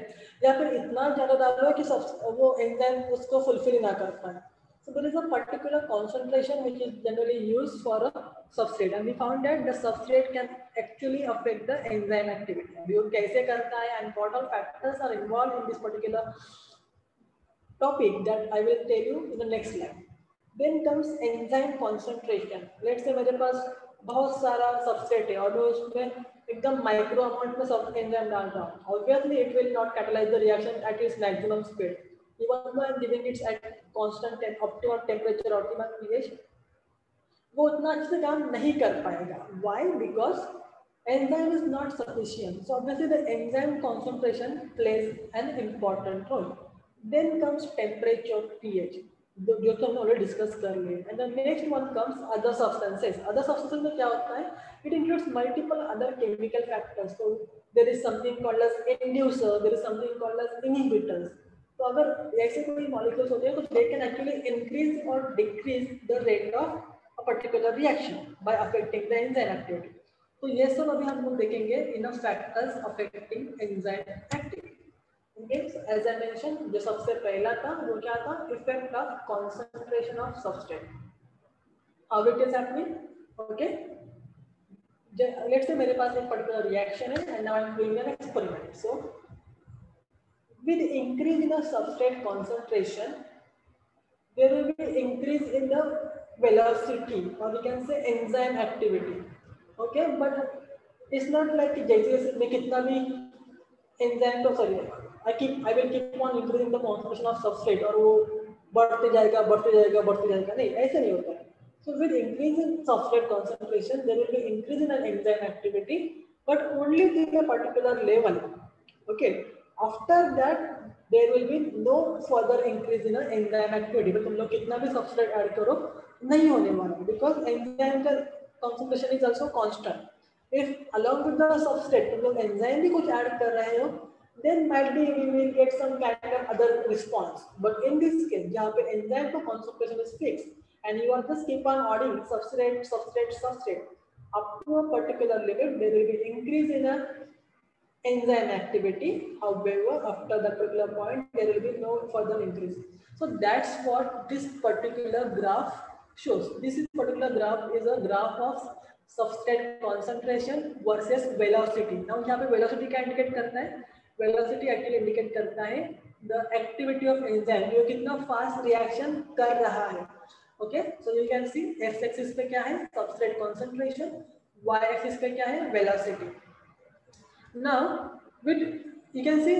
S1: या फिर इतना ज़्यादा डालो कि वो एंजाइम उसको फुलफिल ना कर पाए. So there is a particular concentration which is generally used for a substrate, and we found that the substrate can actually affect the enzyme activity. अभी वो कैसे करता है and what all factors are involved in this particular topic that I will tell you in the next slide. Then comes enzyme concentration. Let's say मेरे पास बहुत सारा substrate है और मैं उसमें एकदम माइक्रो अमाउंट में सब एंजाइम डाल रहा हूँ. Obviously it will not catalyze the reaction at its maximum speed. Even though I'm giving it at constant and optimal temperature, optimal pH, वो उतना अच्छे से काम नहीं कर पाएगा. Why? Because enzyme is not sufficient. So obviously the enzyme concentration plays an important role. Then comes temperature, pH, जो तो हमने ऑलरेडी डिस्कस कर लिए. And the next one comes other substances. Other substances में क्या होता है? It includes multiple other chemical factors. So there is something called as inducer, there is something called as inhibitors. तो अगर ऐसे कोई मॉलिक्यूल्स होते हैं तो they can actually increase or decrease the rate of a particular reaction by affecting the enzyme activity. तो ये सब अभी हम लोग देखेंगे in a factors affecting enzyme activity. Okay, so as I mentioned, जो सबसे पहला था वो क्या था? Effect of concentration of substrate. How it is happening? Okay. Let's say मेरे पास एक particular reaction है and now I'm doing an experiment. So with increase in the substrate concentration, there will be increase in the velocity, or we can say enzyme activity. Okay, but it's not like जैसे मैं कितना भी enzyme तो sorry, I will keep on increasing the concentration of substrate और वो बढ़ते जाएगा नहीं, ऐसे नहीं होता है. So with increase in substrate concentration, there will be increase in an enzyme activity, but only to a particular level. Okay. After that, there will be no further increase in an enzyme activity. But तुम लोग कितना भी substrate add करो नहीं होने वाला, because enzyme का concentration is also constant. If along with the substrate तुम लोग enzyme भी कुछ add कर रहे हो, then might be we will get some kind of other response. But in this case, जहाँ पे enzyme का concentration is fixed, and you are just keep on adding substrate up to a particular limit, there will be increase in a enzyme activity. However, after that particular point, there will be no further increase. So that's what this particular graph shows. This particular graph is a graph of substrate concentration versus velocity. Now यहाँ पे velocity क्या indicate करता है? Velocity actually indicate करता है the activity of enzyme, जो कितना fast reaction कर रहा है. Okay, so you can see x-axis पे क्या है? Substrate concentration, y-axis पे क्या है? Velocity. Now, with you can see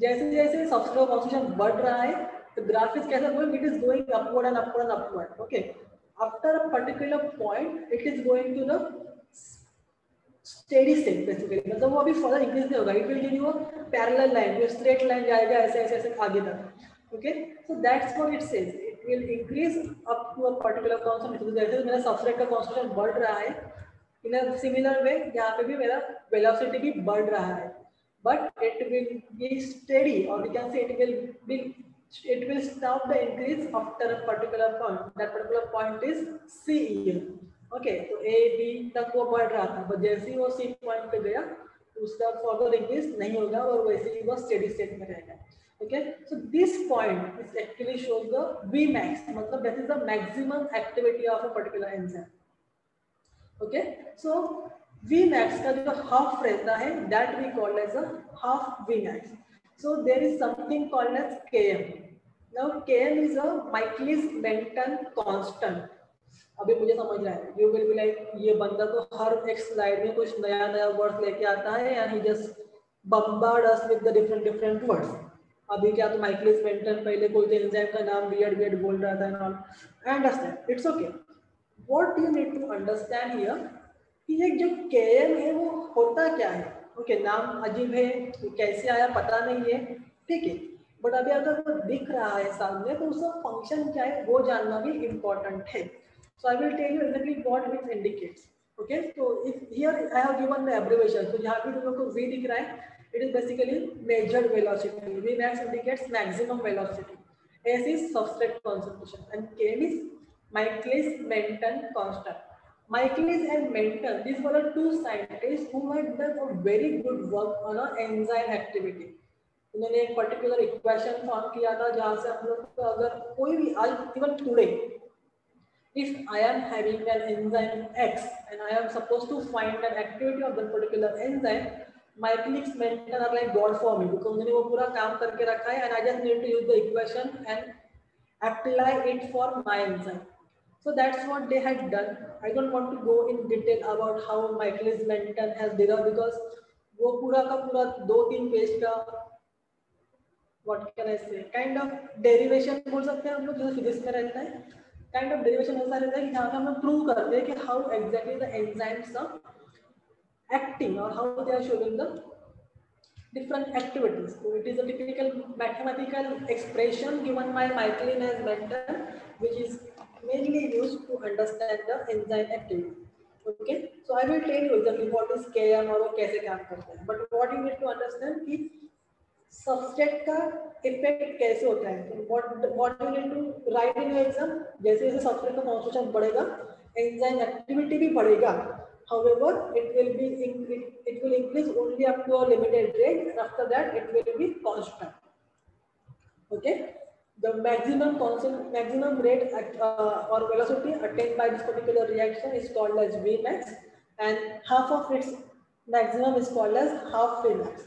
S1: जैसे जैसे substrate concentration बढ़ रहा है, the graph is कैसा going? It is going upward and upward and upward. Okay. After a particular point, it is going to the steady state basically. मतलब वो अभी further increase नहीं होगा. It will give you a parallel line, जो straight line जाएगा ऐसे ऐसे ऐसे आगे तक. Okay. So that's what it says. It will increase up to a particular concentration. जैसे मेरा substrate का concentration बढ़ रहा है, in a similar way यहाँ पे भी मेरा velocity भी बढ़ रहा है. But it will be steady, or we can say it will stop the increase after a particular point. That particular point is C here. Okay, so A B तक वो बढ़ रहा था, but जैसे ही वो C point पे गया, उसका further increase नहीं होगा और वैसे ही वो steady state में रहेगा. Okay, so this point is actually shows the Vmax, मतलब that is the maximum activity of a particular enzyme. Okay, so Vmax का जो half रहता है, that we call as a half Vmax. So there is something called as Km. Now Km is a Michaelis-Menten constant. अभी मुझे समझ रहा है, you will be like ये बंदा तो हर एक स्लाइड में कुछ नया नया वर्ड लेके आता है and he just bombard us with the different words. अभी क्या तो Michaelis-Menten, पहले कोई तो एंजाइम का नाम weird बोल रहा था and all. I understand, it's okay. What you need to understand here कि ये जो Km है वो होता क्या है? ओके, नाम अजीब है, कैसे आया पता नहीं है, ठीक है, बट अभी अगर वो दिख रहा है सामने तो उसका फंक्शन क्या है वो जानना भी इम्पोर्टेंट है. So I will tell you exactly what it indicates. Okay, तो if here I have given the abbreviation, तो यहाँ पे तुम लोग को V दिख रहा है, it is basically measured velocity. Vmax indicates maximum velocity, S is substrate concentration and Km is Michaelis-Menten constant. Michaelis and Menten, these were the two scientists who had done a very good work on an enzyme activity. उन्होंने एक particular equation form किया था जहां से हम लोग को अगर कोई भी आज even today if I am having an enzyme X and I am supposed to find an activity of that particular enzyme, Michaelis-Menten are like God for me because उन्होंने वो पूरा काम करके रखा है and I just need to use the equation and apply it for my enzyme. So that's what they had done. I don't want to go in detail about how Michaelis-Menten has derived because वो पूरा का पूरा 2-3 page का what can I say kind of derivation बोल सकते हैं हम लोग, जो फिजिक्स में रहता है, kind of derivation ऐसा रहता है कि जहाँ पे हम लोग प्रूव करते हैं कि how exactly the enzymes are acting or how they are showing the different activities. So it is a typical mathematical expression given by Michaelis-Menten, which is mainly used to understand the enzyme activity. Okay, so I will tell you exactly what is Km और वो कैसे काम करता है. But what you need to understand कि substrate का effect कैसे होता है. So what you need to write in your exam, जैसे जैसे substrate का concentration बढ़ेगा, enzyme activity भी बढ़ेगा. However, it will increase only up to a limited rate, and after that it will be constant. Okay. The maximum rate or velocity attained by this particular reaction is called as Vmax, and half of its maximum is called as half Vmax.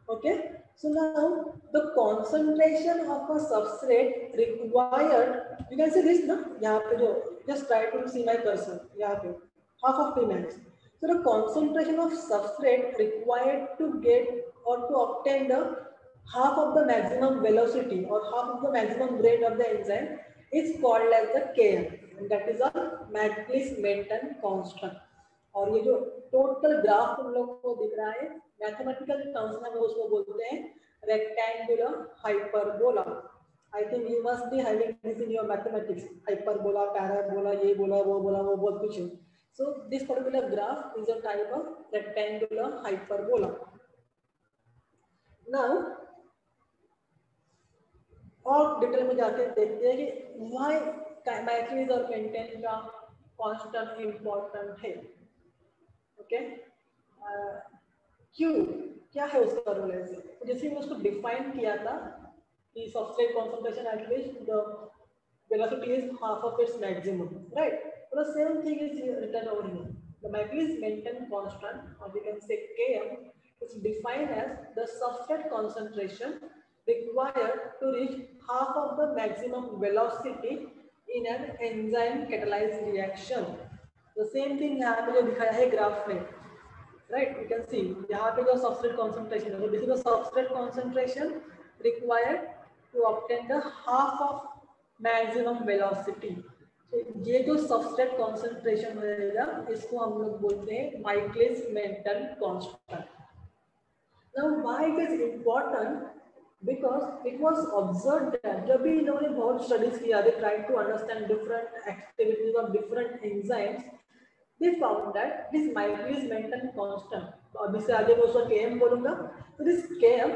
S1: Okay, so now the concentration of a substrate required, you can see this ना यहाँ पे जो, just try to see my cursor यहाँ पे half of Vmax. So the concentration of substrate required to get or to obtain the half of the maximum velocity or half of the maximum rate of the enzyme is called as the Km, and that is a Michaelis-Menten constant. और ये जो total graph तुम लोग को दिख रहा है mathematical terms में वो उसको बोलते हैं rectangular hyperbola. I think you must be having this in your mathematics. Hyperbola, parabola, ये बोला वो बोला वो बहुत कुछ है. So this particular graph is a type of rectangular hyperbola. Now और डिटेल में जाके देखते हैं कि why Michaelis और Menten का constant important है. Okay, क्यों, क्या है उसका रोल ऐसे? तो जैसे मैंने उसको डिफाइन किया था कि substrate concentration eight which the velocity is half of its maximum, right? So the same thing is written over here. The Michaelis-Menten constant, or we can say Km, is defined as the substrate concentration required to reach half of the maximum velocity in an enzyme catalyzed reaction. The same thing यहाँ पे जो दिखाया है graph में, right? You can see यहाँ पे जो substrate concentration है, so this is the substrate concentration required to obtain the half of maximum velocity. तो ये जो सबस्ट्रेट कॉन्सेंट्रेशन रहेगा इसको हम लोग बोलते हैं Michaelis Menten constant. Now why it is important, because it was observed that जब भी इन्होंने बहुत स्टडीज किया, they tried to understand different activities of different enzymes, they found that this Michaelis Menten constant, तो अभी से आगे मैं उसको Km बोलूंगा, तो this Km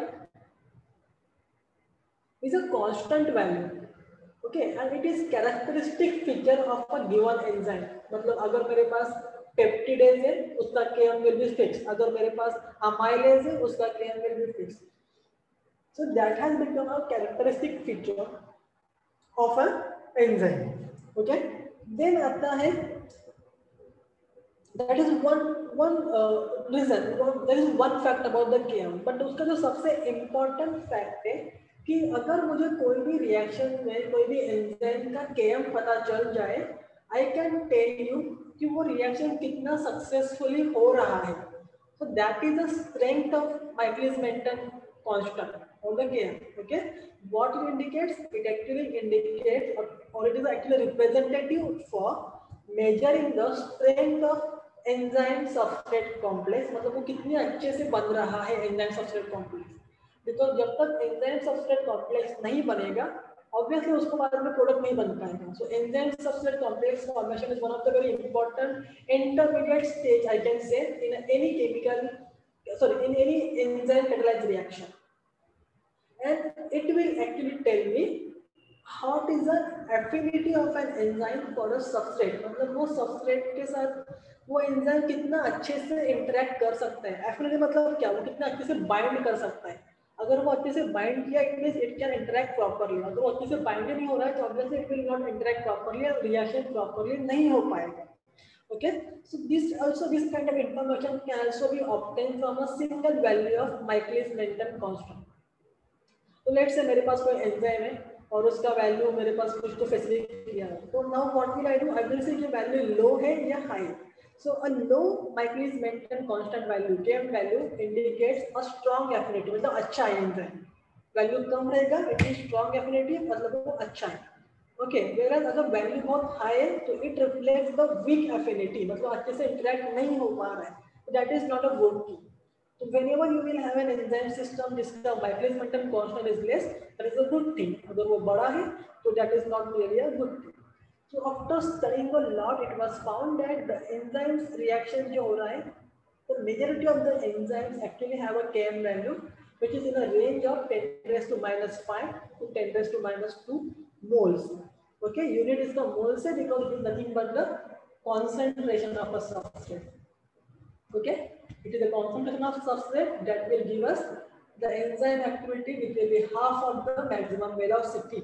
S1: is a constant value, okay, and it is characteristic feature of a given enzyme। मतलब अगर मेरे पास पेप्टिडेज है उसका Km will be fixed, अगर मेरे पास अमाइलेज है उसका Km will be fixed, so that has become a characteristic feature of an enzyme, okay। then आता है, that is one reason, there is one fact about the Km, but उसका जो सबसे important fact है कि अगर मुझे कोई भी रिएक्शन में कोई भी एंजाइम का Km पता चल जाए, आई कैन टेल यू कि वो रिएक्शन कितना सक्सेसफुली हो रहा है। So that is the strength of Michaelis Menten constant on the Km, okay. What it indicates, it actually indicates और it is actually representative for measuring the strength of enzyme substrate complex, मतलब वो कितने अच्छे से बन रहा है एंजाइम सबस्ट्रेट कॉम्प्लेक्स। बिकॉज जब तक एंजाइम सबस्ट्रेट कॉम्प्लेक्स नहीं बनेगा, ऑब्वियसली उसको बाद में प्रोडक्ट नहीं बन पाएगा। So enzyme substrate complex formation is one of the very important intermediate stage, I can say, in any chemical, sorry, in any enzyme catalyzed reaction, and it will actually tell me what is the affinity of an enzyme for a substrate, मतलब वो substrate के साथ वो enzyme कितना अच्छे से interact कर सकता है। एफिनिटी मतलब क्या, वो कितना अच्छे से बाइंड कर सकता है। अगर वो अच्छे से बाइंड किया, it means it can interact properly. अगर वो अच्छे से बाइंड नहीं हो रहा है तो obviously it will not interact properly और रिएक्शन प्रॉपर्ली नहीं हो पाएगा, okay. So this kind of information can also be obtained from a single value of Michaelis Menten constant. तो लेट्स से मेरे पास कोई एंजाइम है और उसका वैल्यू मेरे पास कुछ तो स्पेसिफिक किया है, तो now what will I do, I will say कि वैल्यू लो है या high. So a low Michaelis-Menten constant value, Km value, indicates a strong affinity, मतलब अच्छा एंजाइम। वैल्यू कम रहेगा, इट इज स्ट्रॉन्ग एफिनिटी, मतलब वो अच्छा है, ओके। whereas अगर वैल्यू बहुत हाई है तो it reflects the weak affinity, मतलब अच्छे से इंटरेक्ट नहीं हो पा रहा है, that is not a good thing. So whenever you will have an enzyme system जिसका Michaelis-Menten constant is less, that is a good thing। अगर वो बड़ा है तो that is not really a good thing। So after studying a lot, it was found that the enzymes reaction जो हो रहा है, the majority of the enzymes actually have a Km value which is in a range of 10⁻⁵ to 10⁻²moles, okay। Unit is the moles है because it is nothing but the concentration of a substrate, okay। It is the concentration of substrate that will give us the enzyme activity, which will be half of the maximum velocity।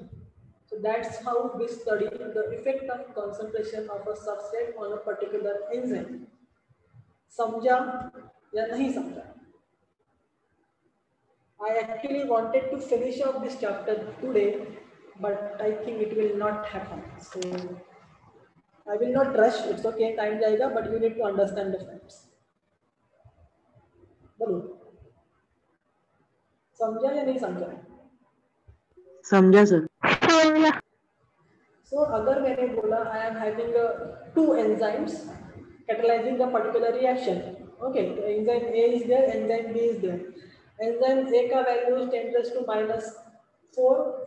S1: So that's how we study the effect of concentration of a substrate on a particular enzyme। समझा या नहीं समझा? I actually wanted to finish off this chapter today, but I think it will not happen. So I will not rush. It's okay, time जाएगा, but you need to understand the facts। बोलो, समझा या नहीं समझा?
S4: समझा sir.
S1: So अगर मैंने बोला I am having two enzymes catalyzing a particular reaction, okay, तो enzyme A is there, enzyme B is there। enzyme A का value is 10⁻⁴,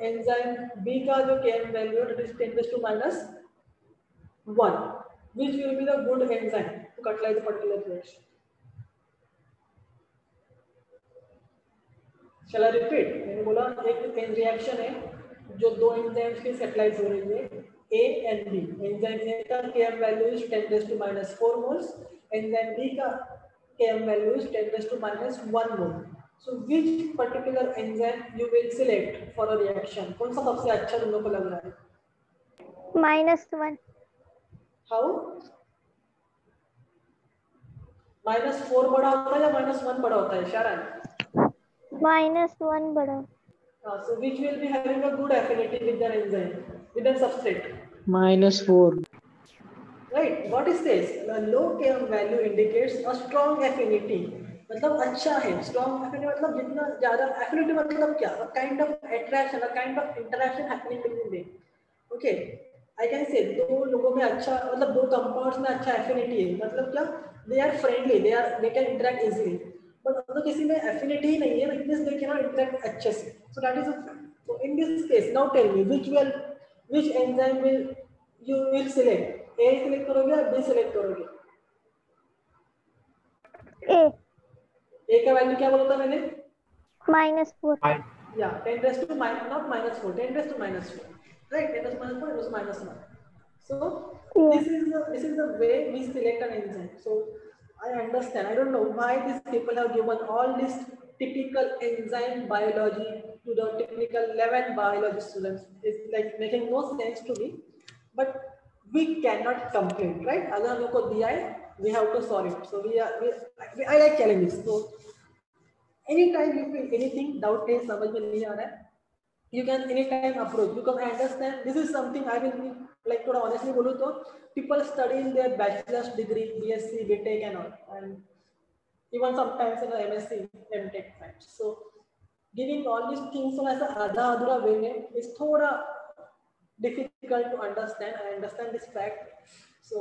S1: enzyme B का जो Km value है it is 10⁻⁻1, which will be the good enzyme to catalyze a particular reaction। Shall I repeat? मैंने बोला एक reaction है जो दो एंजाइम्स के कैटलाइज हो रही है, A and B। Enzyme A का Km value is 10⁻⁴ moles, enzyme B का Km value is 10 raised to minus 1 mole. So which particular enzyme you will select for a reaction? कौन सा सबसे अच्छा तुम लोग को लग रहा है?
S2: -1.
S1: How? -4 बड़ा होता है या -1 बड़ा होता है शारन?
S2: -1 बड़ा.
S1: So which will be having a good affinity with the enzyme, with the substrate?
S4: -4.
S1: Right. What is this? The low Km value indicates a strong affinity. मतलब अच्छा है. Strong affinity मतलब जितना ज़्यादा affinity मतलब क्या? A kind of attraction, a kind of interaction happening between them. Okay. I can say दो लोगों में अच्छा मतलब दो compounds में अच्छा affinity है. मतलब क्या? They are friendly. They can interact easily. But अगर किसी में affinity ही नहीं है, it means they cannot interact अच्छे से. So that is a fact. So in this case, now tell me which enzyme you will select? A select करोगे या B select करोगे? A का वैल्यू क्या बोला था मैंने?
S2: -4.
S1: Yeah, 10 raised to minus, not -4, 10 raised to -4. Right, 10 raised to -4, it was -1. So this is the way we select an enzyme. So I understand. I don't know why these people have given all this typical enzyme biology to the technical 11 biology students. It's like making no sense to me. But we cannot complain, right? अगर हम लोग को दिया है, we have to solve it. So I like challenges. So anytime you feel anything doubt है, समझ में नहीं आ रहा है, you can anytime approach because I understand this is something I will be like थोड़ा honestly बोलूँ तो people study in their bachelor's degree, BSc, BTech and all, and even sometimes in the MSc, MTech types. So giving all these things on ऐसा आधा अधूरा way में is थोड़ा difficult to understand. I understand this fact. So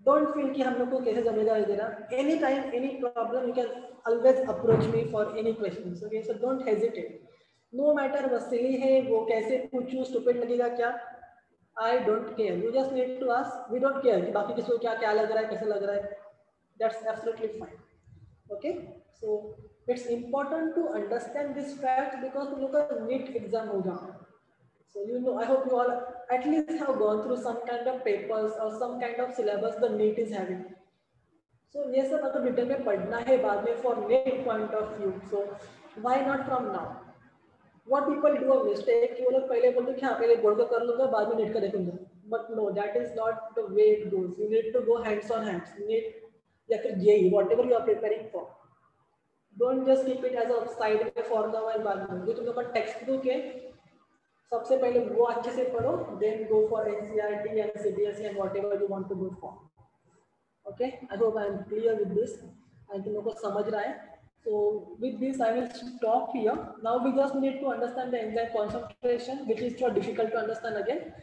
S1: don't feel कि हम लोग को कैसे जमेगा देना. Anytime, any problem, you can always approach me for any questions. Okay, so don't hesitate. No matter वो silly है, वो कैसे पूछूं, stupid लगेगा क्या, I don't care. You just need to ask. We don't care कि बाकी किसी को क्या लग रहा है, कैसे लग रहा है. That's absolutely fine. Okay, so it's important to understand this fact because तुम लोग का NEET exam होगा. So you know, I hope you all at least have gone through some kind of papers or some kind of syllabus the NEET is having. So ये सब अगर detail में पढ़ना है बाद में for NEET point of view. So why not from now? What people do a mistake कि वो लोग पहले बोलते हैं कि हाँ पहले बोर्ड का कर लूँगा बाद में NEET का देखूँगा. But no, that is not the way it goes. You need to go hands on hands. NEET या फिर JEE, whatever you are preparing for. Don't just keep it as a side में for now and बाद में. जो तुम लोग का text book है सबसे पहले वो अच्छे से पढ़ो, then go for NCERT and CBSE and whatever you want to go for. Okay, I hope I am clear with this. I तुम लोग को समझ रहा है. So with this I will stop here. Now we just need to understand the enzyme concentration, which is so difficult to understand again.